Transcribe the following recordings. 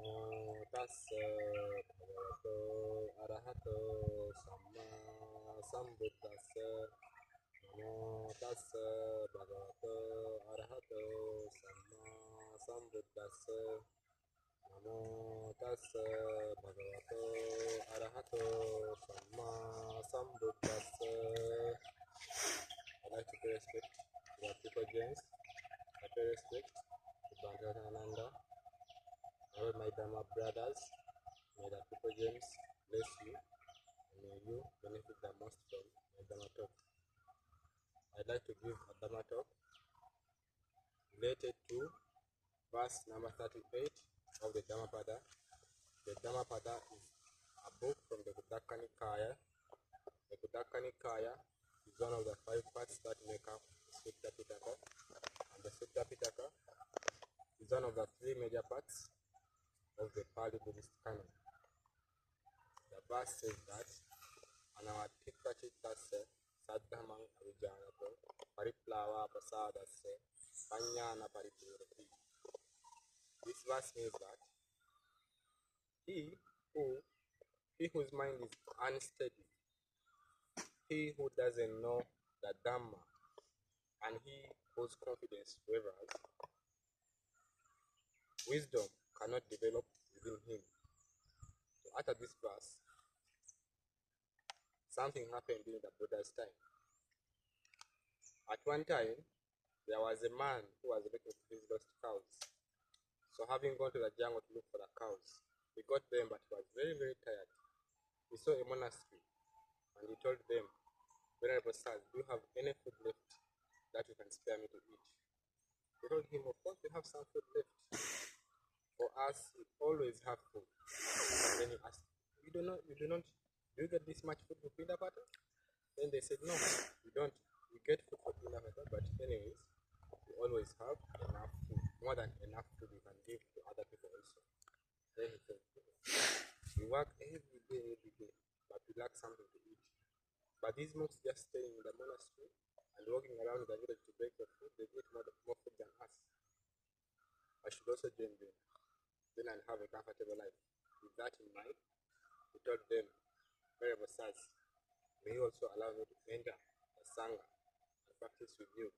Namo tassa bhagavato arahato samma sambuddhassa. Namo tassa bhagavato arahato samma sambuddhassa. Namo tassa bhagavato arahato samma sambuddhassa. I'd like to pay respect to our people James. I pay respect to Ven.Ugandan. All my Dhamma brothers, may the people James bless you, and may you benefit the most from my Dhamma talk. I'd like to give a Dhamma talk related to verse number 38 of the Dhammapada. The Dhammapada is a book from the Dhammarakkhitha. The Dhammarakkhitha is one of the 5 parts that make up Sutta Pitaka, and the Sutta Pitaka is one of the 3 major parts of the Pali Buddhist canon. The verse says that Dhammarakkhitha chittase saddhamang avijanato pariplava prasadase panyana paripurati. This verse means that he whose mind is unsteady, he who doesn't know the Dhamma, and he whose confidence wavers, wisdom cannot develop within him. To utter this verse, something happened during the Buddha's time. At one time, there was a man who was looking for his lost cows. So having gone to the jungle to look for the cows, he got them but he was very, very tired. He saw a monastery and he told them, "Venerable sirs, do you have any food left that you can spare me to eat?" They told him, "Of course we have some food left. For us, we always have food." And then he asked, do you get this much food for Dhammapada?" Then they said, "No, we don't. We get food for Dhammapada, but anyways, we always have enough food, more than enough food we can give to other people also." Then he said, "We work every day, but we lack something to eat. But these monks just staying in the monastery and walking around the village to beg for food, they get more food than us. I should also join them. Then I'll have a comfortable life." With that in mind, he told them, "Venerable sirs, may you also allow me to enter the Sangha and practice with you."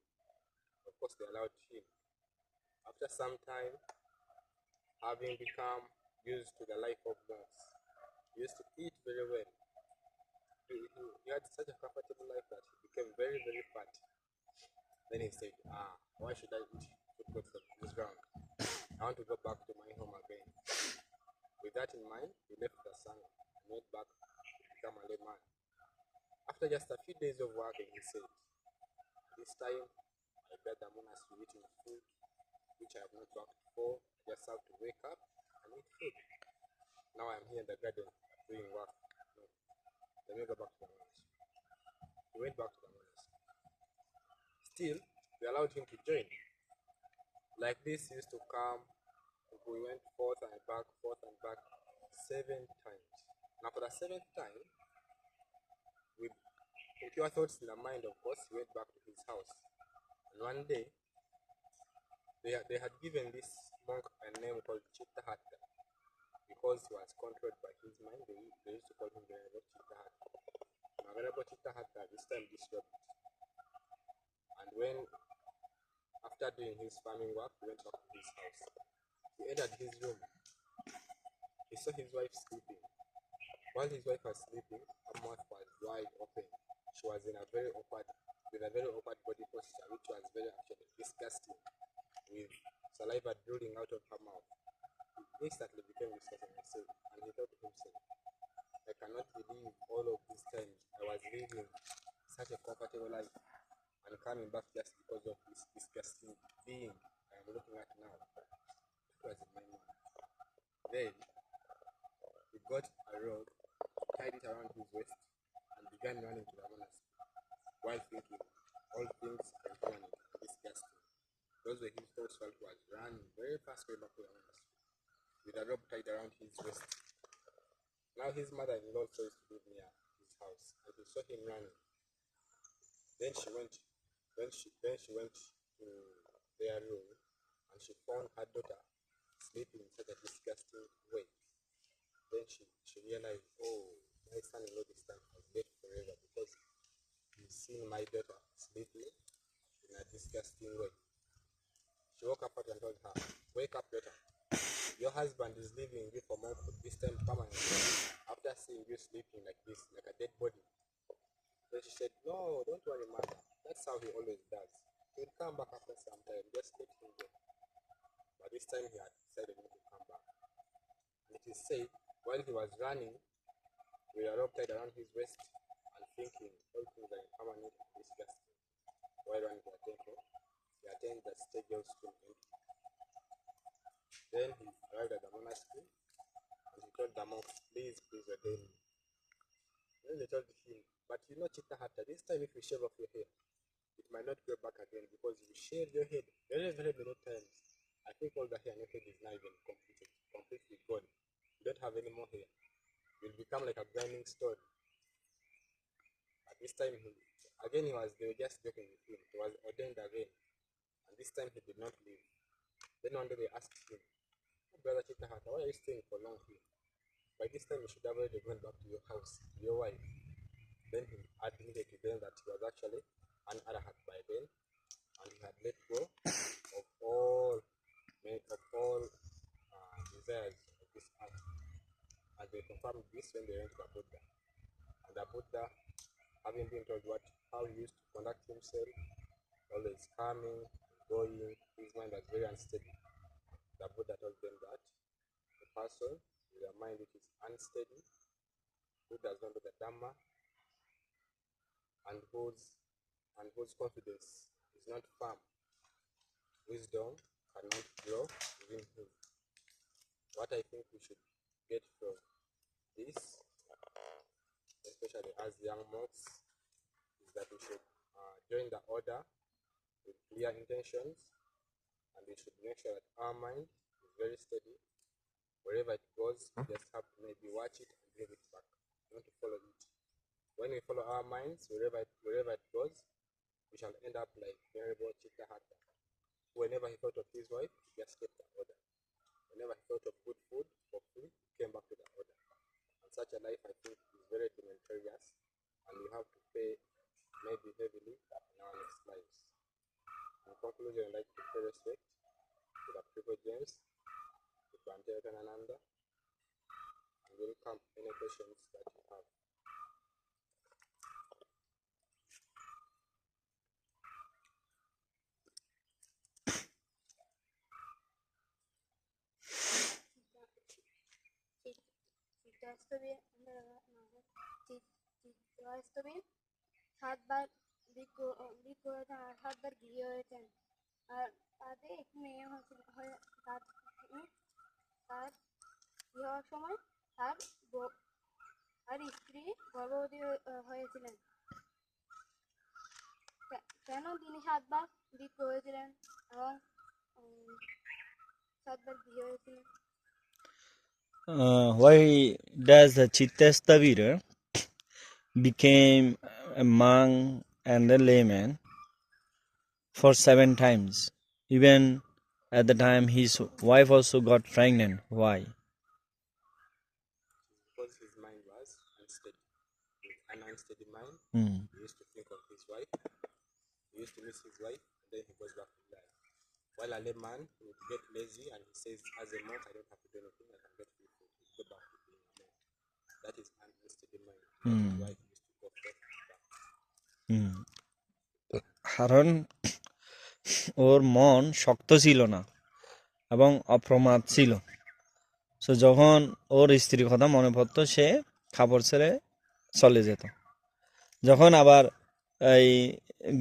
Of course, they allowed him. After some time, having become used to the life of monks, he used to eat very well. He had such a comfortable life that he became very, very fat. Then he said, "Why should I eat food from this ground? I want to go back to my home again." With that in mind, he left the Sangha and went back to become a layman. After just a few days of working, he said, "This time, I bet the monastery eating food which I have not worked for. I just have to wake up and eat food. Now I'm here in the garden doing work. No, let me go back to the monastery." He went back to the monastery. Still, we allowed him to join. Like this, he used to come. We went forth and back 7 times. Now for the 7th time, with pure thoughts in the mind, of course, he went back to his house. And one day, they had given this monk a name called Chittahatta. Because he was controlled by his mind, they used to call him Venerable Chittahatta. Now Venerable Chittahatta this time disrobed. And when, after doing his farming work, he went back to his house. He entered his room. He saw his wife sleeping. While his wife was sleeping, her mouth was wide open. She was with a very awkward body posture, which was very actually disgusting, with saliva drooling out of her mouth. He instantly became disgusted and he thought to himself, "I cannot believe all of this time I was living such a comfortable life and coming back just because of this disgusting being I am looking at now." It was in my mind. Then he got a rope, tied it around his waist, and began running to the monastery, while thinking, all things are running and disgusting. Those were his thoughts while he was running very fast way back to the monastery, with a rope tied around his waist. Now his mother-in-law also used to live near his house, and he saw him running. Then she went to their room, and she found her daughter sleeping in such a disgusting way. Then she realized, oh, my son-in-law this time has left forever because he's seen my daughter sleeping in a disgusting way. She woke up and told her, wake up, daughter. Your husband is leaving you for months, this time permanently, after seeing you sleeping like this, like a dead body. Then she said, no, don't worry, mother. That's how he always does. He'll come back after some time. Just let him go. But this time he had decided not to come back. And it is said, while he was running, with a rope tied around his waist and thinking all things are impermanent and disgusting. While running to the temple, he attended the stage of school empty. Then he arrived at the monastery and he told the monks, please ordain me. Then they told him, but you know, Chitta, this time if you shave off your hair, it might not grow back again because you shave your head very, very many times. I think all the hair on your head is not even completely gone. You don't have any more hair. You'll become like a grinding stone. But this time they were just joking with him. He was ordained again. And this time he did not leave. Then one day they asked him, oh, Brother Chitta, why are you staying for long here? By this time you should have already gone back to your house, to your wife. Then he admitted to them that he was actually an arahat by then, and he had let go of all desires of this earth. And they confirmed this when they went to the Buddha. And the Buddha, having been told how he used to conduct himself, always coming, going, his mind was very unsteady. The Buddha told them that the person with a mind which is unsteady, who does not know the Dhamma, and whose confidence is not firm, wisdom cannot grow within him. What I think we should get from this, especially as young monks, is that we should join the order with clear intentions, and we should make sure that our mind is very steady. Wherever it goes, we just have to maybe watch it and bring it back, not to follow it. When we follow our minds, wherever it goes, we shall end up like Venerable Chitta. Whenever he thought of his wife, he just kept the order. Whenever he thought of good food for free, he came back to the order. And such a life, I think, is very deleterious, and we have to pay maybe heavily in our next lives. In conclusion, I'd like to pay respect to the Triple James, to Bhante Ratananda, and welcome any questions that you have. বাস্তবে সাতবার সাতবার বিয়ে হয়েছেন, আর তাদের এক মেয়ে তার বিয়ে হওয়ার সময় তার স্ত্রী গর্ভবতী হয়েছিলেন। কেন তিনি সাতবার বিয়ে হয়েছিলেন এবং সাতবার বিয়ে হয়েছিলেন? Why does the Chittastavira became a monk and a layman for 7 times? Even at the time his wife also got pregnant. Why? Because his mind was unsteady. With an unsteady mind, he used to think of his wife, he used to miss his wife, and then he goes back to life. While a layman would get lazy and he says, as a monk, I don't have to do anything, I can get free food. Go back to being a monk. That is an unsteady mind. That is why he used to go forth and back. কারণ ওর মন শক্ত ছিল না এবং অপ্রমাদ ছিল। So যখন ওর স্ত্রীর কথা মনে পড়তো সে খাবার ছেড়ে চলে যেত। যখন আবার এই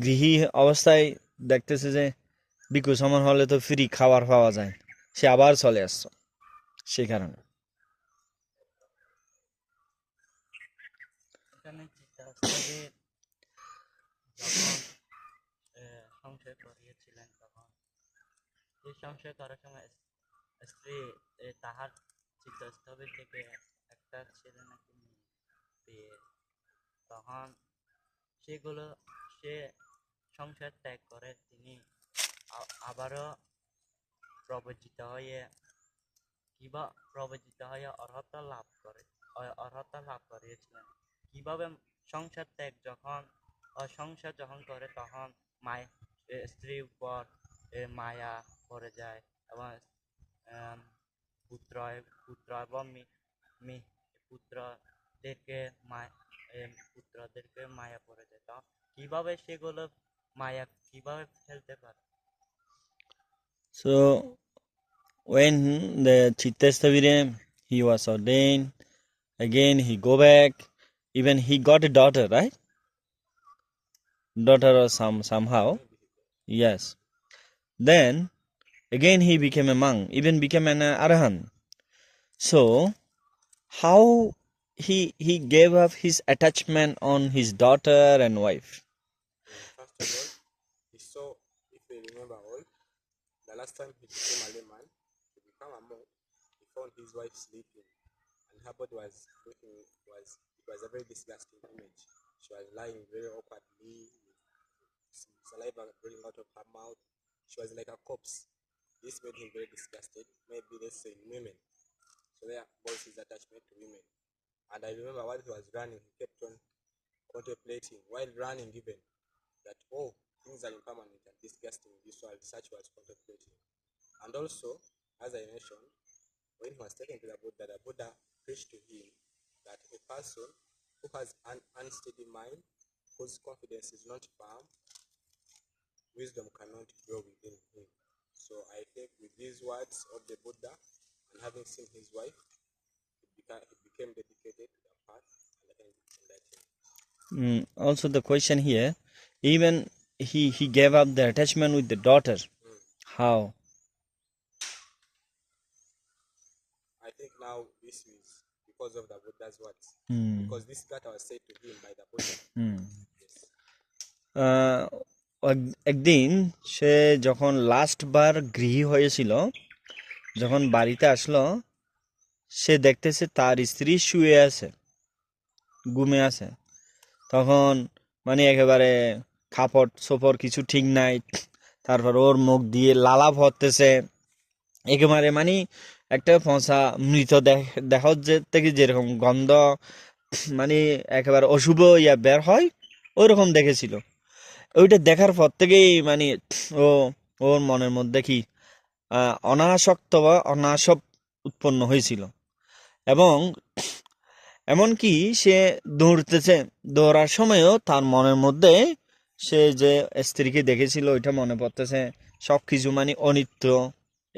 গৃহী অবস্থায় দেখতেছে যে বিকু সমান হলে তো ফ্রি খাবার পাওয়া যায়, সে আবার চলে আসছে। সেই কারণে সংশয় করিয়েছিলেন, তখন এই সংশয় করার সময় স্ত্রী তাহার চিত্তস্থবির থেকে একটা ছেলে নাকি পেয়ে, তখন সে সংসার ত্যাগ করে তিনি আবারও প্রবজ্জিত হয়ে কিবা প্রবজিত হয়ে অর্হতা লাভ করিয়েছিলেন। কিভাবে সংসার ত্যাগ যখন সংসার যখন করে তখন স্ত্রীর উপর মায়া পড়ে যায় এবং আম, পুত্র পুত্র এবং পুত্রদেরকে পুত্রদেরকে মায়া পড়ে যায়, তো কিভাবে সেগুলো মায়া কিভাবে ফেলতে পারে? So when the Chittastavira he was ordained, again he go back, even he got a daughter, right? Daughter or somehow, yes. Then again he became a monk, even became an arahant. So how he gave up his attachment on his daughter and wife? First of all, he saw, if you remember all, the last time he became a layman, to become a monk, he found his wife sleeping, and her body was looking, it was a very disgusting image. She was lying very awkwardly, with saliva rolling out of her mouth. She was like a corpse. This made him very disgusted, maybe let's say in women. So there was his attachment to women. And I remember while he was running, he kept on contemplating, while running even, that, oh, things are impermanent and disgusting in this world. Such was contemplating. And also, as I mentioned, when he was taken to the Buddha preached to him that a person who has an unsteady mind, whose confidence is not firm, wisdom cannot grow within him. So I think with these words of the Buddha and having seen his wife, he became dedicated to the path and enlightened. Also the question here, even he gave up the attachment with the daughter. How? I think now this is because of the Buddha's words. Because this gata was said to him by the Buddha. Yes. একদিন সে যখন last বার গৃহী হয়েছিল, যখন বাড়িতে আসলো, সে দেখতেছে তার স্ত্রী শুয়ে আছে, ঘুমে আছে। তখন মানে একেবারে কাপড় চোপড় কিছু ঠিক নাই, তারপর ওর মুখ দিয়ে লালা ভরতেছে, একেবারে মানে একটা পচা মৃত দেখা থেকে যেরকম গন্ধ মানে একেবারে অশুভ বের হয়, ওইরকম দেখেছিল। ওইটা দেখার পর থেকেই মানে ওর মনের মধ্যে কি অনাসক্ত বা অনাসব উৎপন্ন হয়েছিল। এবং এমনকি সে দৌড়ার সময়ও তার মনের মধ্যে সে যে স্ত্রীকে দেখেছিল ওইটা মনে পড়তেছে, সব কিছু মানে অনিত্য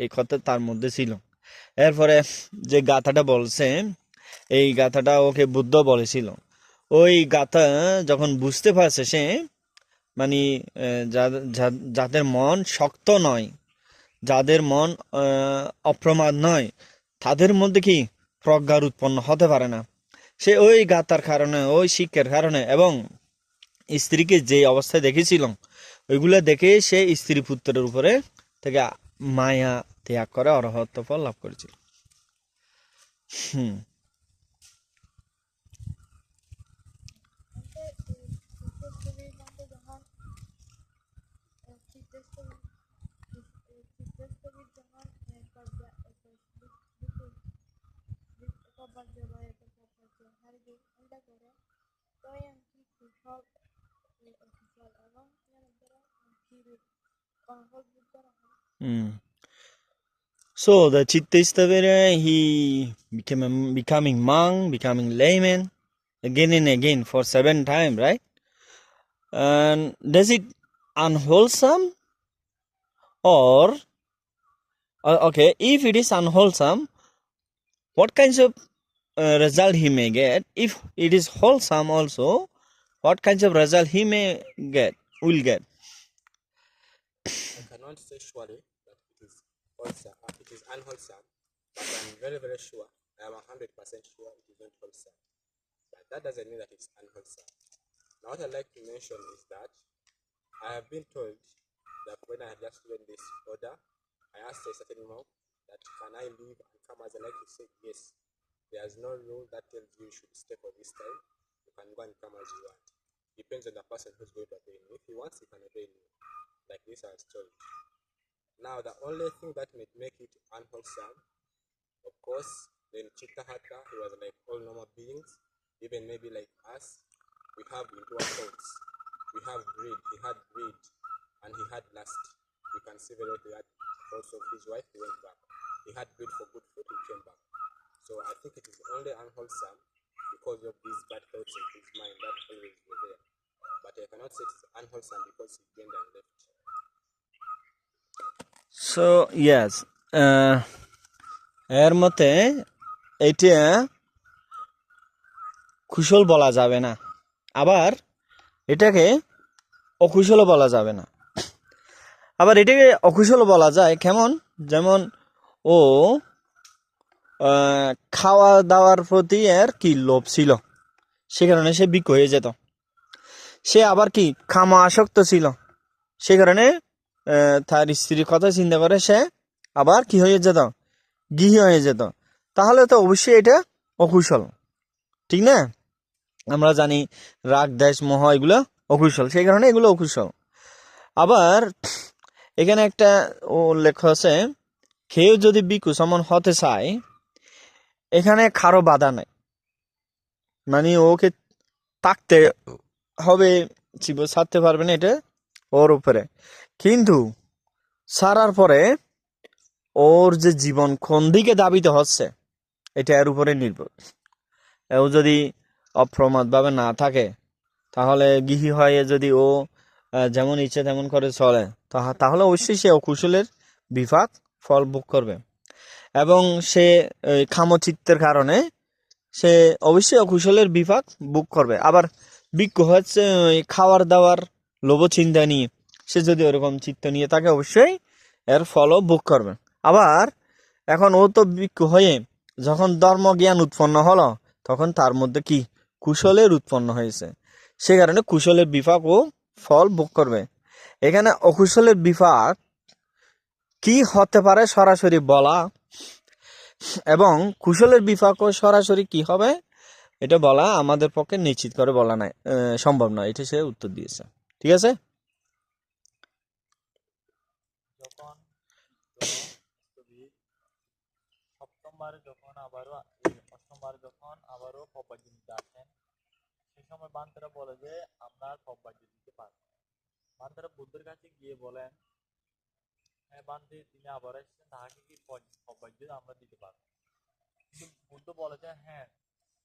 এই কথা তার মধ্যে ছিল। এরপরে যে গাথাটা বলছে, এই গাথাটা ওকে বুদ্ধ বলেছিল। ওই গাথা যখন বুঝতে পারছে সে, মানে যাদের মন শক্ত নয়, যাদের মন অপ্রমাদ নয়, তাদের মধ্যে কি প্রজ্ঞার উৎপন্ন হতে পারে না। সে ওই গাতার কারণে, ওই শিক্ষার কারণে এবং স্ত্রীকে যে অবস্থায় দেখেছিল ওইগুলা দেখে সে স্ত্রী পুত্রের উপরে থেকে মায়া ত্যাগ করে অরহত্ব ফল লাভ করেছিল। So the Chittastavira, he becoming monk, becoming layman again and again for 7 times, right? And does it unwholesome or okay, if it is unwholesome, what kinds of result he may get? If it is wholesome also, what kinds of result he will get? I cannot say surely that it is wholesome, it is unwholesome, but I'm very, very sure, I am 100% sure it is not wholesome. But that doesn't mean that it's unwholesome. Now what I'd like to mention is that I have been told that when I had just learned this order, I asked a certain monk that can I leave and come as I like to say yes. There's no rule that tells you should stay for this time. You can go and come as you want. Depends on the person who's going to obey you. If he wants, he can obey you. Like this I was told. Now the only thing that may make it unwholesome, of course, then Chitta Hatha, he was like all normal beings, even maybe like us. We have into our thoughts. We have greed. He had greed, and he had lust. You can see very well he had thoughts of his wife. He went back. He had greed for good food. He came back. So I think it is only unwholesome because of these bad thoughts in his mind that always were there. But I cannot say it's unwholesome because he gained and left. So yes, এর মতে এটা কুশল বলা যাবে না, আবার এটাকে অকুশলও বলা যাবে না। আবার এটাকে অকুশল বলা যায় কেমন, যেমন ও খাওয়া দাওয়ার প্রতি এর কি লোভ ছিল, সে কারণে সে ভিক্ষু হয়ে যেত। সে আবার কি কামা আসক্ত ছিল, সে কারণে তার স্ত্রীর কথা চিন্তা করে সে আবার কি হয়ে যেত, গৃহী হয়ে যেত। তাহলে তো অবশ্যই এটা অকুশল, ঠিক না? আমরা জানি রাগ দেশ মোহ এগুলো অকুশল, সেই কারণে এগুলো অকুশল। আবার এখানে একটা উল্লেখ আছে, কেউ যদি ভিক্ষু সমান হতে চায় এখানে কারো বাধা নাই, মানে ওকে থাকতে হবে, ছাড়তে পারবে না, এটা ওর উপরে। কিন্তু ছাড়ার পরে ওর যে জীবন কোন দিকে ধাবিত হচ্ছে এটা এর উপরে নির্ভর। ও যদি অপ্রমাদ ভাবে না থাকে, তাহলে গৃহী হয়ে যদি ও যেমন ইচ্ছে তেমন করে চলে, তাহলে অবশ্যই সে অকুশলের বিপাক ফল ভোগ করবে, এবং সে কামচিত্তের কারণে সে অবশ্যই অকুশলের বিপাক ভোগ করবে। আবার ভিক্ষু হচ্ছে খাওয়ার দাওয়ার লোভ চিন্তা নিয়ে, সে যদি ওরকম চিত্ত নিয়ে থাকে অবশ্যই এর ফলও ভোগ করবে। আবার এখন ও তো ভিক্ষু হয়ে যখন ধর্ম জ্ঞান উৎপন্ন হলো, তখন তার মধ্যে কি কুশলের উৎপন্ন হয়েছে, সে কারণে কুশলের বিপাক ও ফল ভোগ করবে। এখানে অকুশলের বিপাক কি হতে পারে সরাসরি বলা, এবং কুশলের বিপাকও সরাসরি কি হবে এটা বলা আমাদের পক্ষে নিশ্চিত করে বলা নাই, সম্ভব নয়। এটা সে উত্তর দিয়েছে, ঠিক আছে। যখন সপ্তমবারে যখন আবারও অষ্টমবারে যখন আবারও পব্বাজ্য দিতে আসেন, সেই সময় বান্তারা বলে যে আমরা আর পব্বাজ্য দিতে পারবো না। বান্তারা বুদ্ধের কাছে গিয়ে বলেন, হ্যাঁ বান্তি, তিনি আবার এসেছেন, তাহাকে কি পব্বাজ্য আমরা দিতে পারবো? কিন্তু বুদ্ধ বলেছেন, হ্যাঁ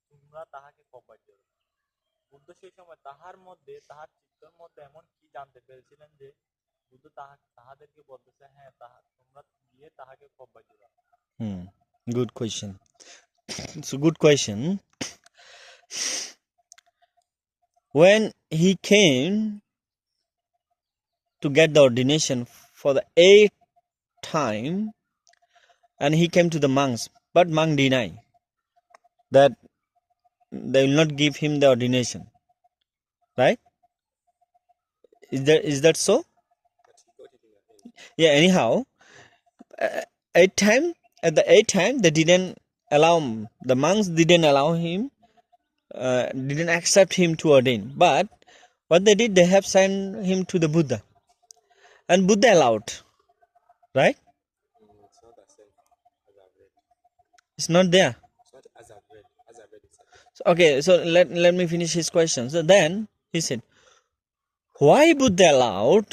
তোমরা তাহাকে পব্বাজ্য দাও। বুদ্ধ সেই সময় তাহার চিত্তের মধ্যে এমন কি জানতে পেরেছিলেন যে বুদ্ধ তাহাদেরকে বলতেছে, হ্যাঁ তোমরা গিয়ে তাহাকে পব্বাজ্য দাও। Good question. It's a good question. When he came to get the ordination for the 8th time, and he came to the monks, but monk denied that they will not give him the ordination, right? Is that so? Yeah, anyhow, at the 8th time they didn't allow, the monks didn't allow him, didn't accept him to ordain. But what they did, they have sent him to the Buddha, and Buddha allowed, right? It's not the same as I've read. It's not there. It's not as I've read. As I've read, it's So, okay, so let me finish his question. So then he said, why Buddha allowed?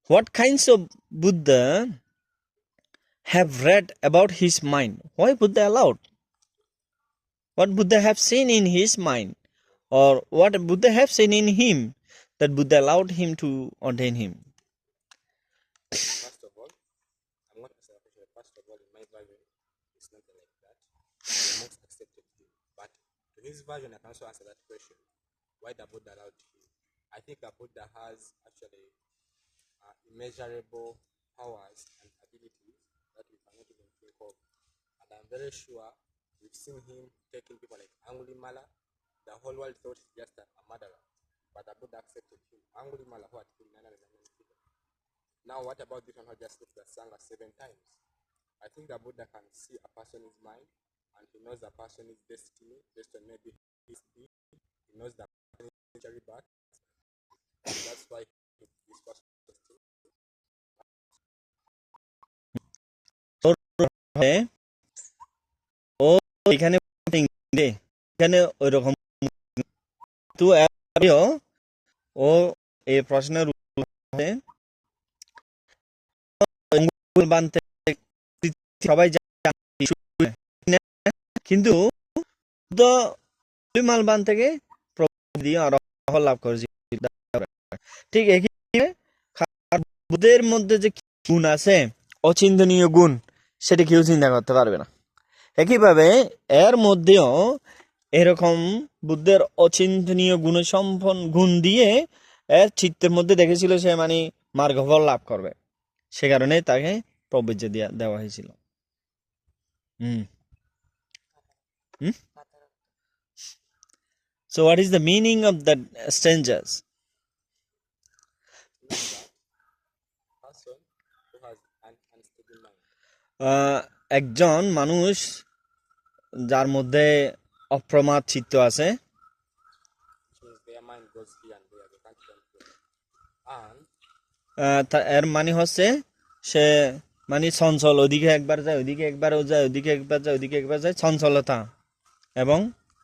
What kinds of Buddha have read about his mind? Why Buddha allowed? What Buddha have seen in his mind, or what Buddha have seen in him, that Buddha allowed him to ordain him? First of all, I'm not answering the question. First of all, in my version, it's not like that. The monks accepted him. But to his version, I can also answer that question. Why the Buddha allowed him? I think the Buddha has actually immeasurable powers and abilities that we cannot even think of. And I'm very sure we've seen him taking people like Angulimala. The whole world thought he's just a murderer. But the Buddha accepted him. Angulimala, who had killed 999 people. Now, what about this one who just left the Sangha 7 times? I think the Buddha can see a person's mind, and he knows the person's destiny based on maybe his deed. He knows the person's injury back. That's why this person. এখানে এখানে ওই রকম তো ও এই প্রশ্নের উত্তরে বানতে সবাই জানে, কিন্তু তো মাল বান থেকে দিয়ে আরোহ লাভ করেছি। ঠিক একই বুদ্ধের মধ্যে যে গুণ আছে, অচিন্তনীয় গুণ, সেটা কেউ চিন্তা করতে পারবে না। একইভাবে এর মধ্যেও এরকম বুদ্ধের অচিন্তনীয় গুণসম্পন্ন গুণ দিয়ে এর চিত্তের মধ্যে দেখেছিল সে মানে মার্গফল লাভ করবে, সে কারণে তাকে প্রবেজ্য দেওয়া হয়েছিল। So what is the meaning of the strangers? Person who has an unstable mind. একজন মানুষ যার মধ্যে অপ্রমাদ চিত্ত আছে, Which means their mind goes here and there, they can't control. And এর মানে হচ্ছে সে মানে চঞ্চল, ওদিকে একবার যায়, ওদিকে একবারও যায়, ওদিকে একবার যায়, ওদিকে একবার যায়, চঞ্চলতা। এবং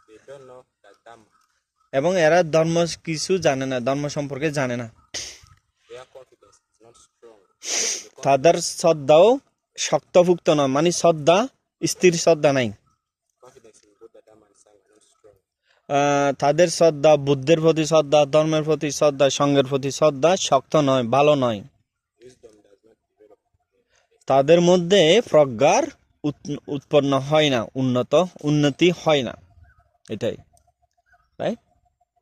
they don't know the Dhamma. এবং এরা ধর্ম কিছু জানে না, ধর্ম সম্পর্কে জানে না। Their confidence is not strong. তাদের শ্রদ্ধাও শক্তভুক্ত নয়, মানে শ্রদ্ধা, স্থির শ্রদ্ধা নাই। Confidence in Buddha, Dhamma and Sangha not strong. তাদের শ্রদ্ধা, বুদ্ধের প্রতি শ্রদ্ধা, ধর্মের প্রতি শ্রদ্ধা, সঙ্গের প্রতি শ্রদ্ধা শক্ত নয়, ভালো নয়। Wisdom does not develop. তাদের মধ্যে প্রজ্ঞার উৎপন্ন হয় না, উন্নতি হয় না, এটাই রাইট।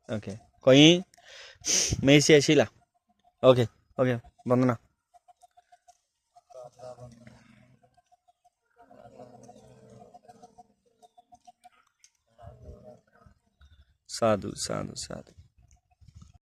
ওকে, কই মেসি আসিলা? ওকে ওকে, বন্দনা। সাধু সাধু সাধু।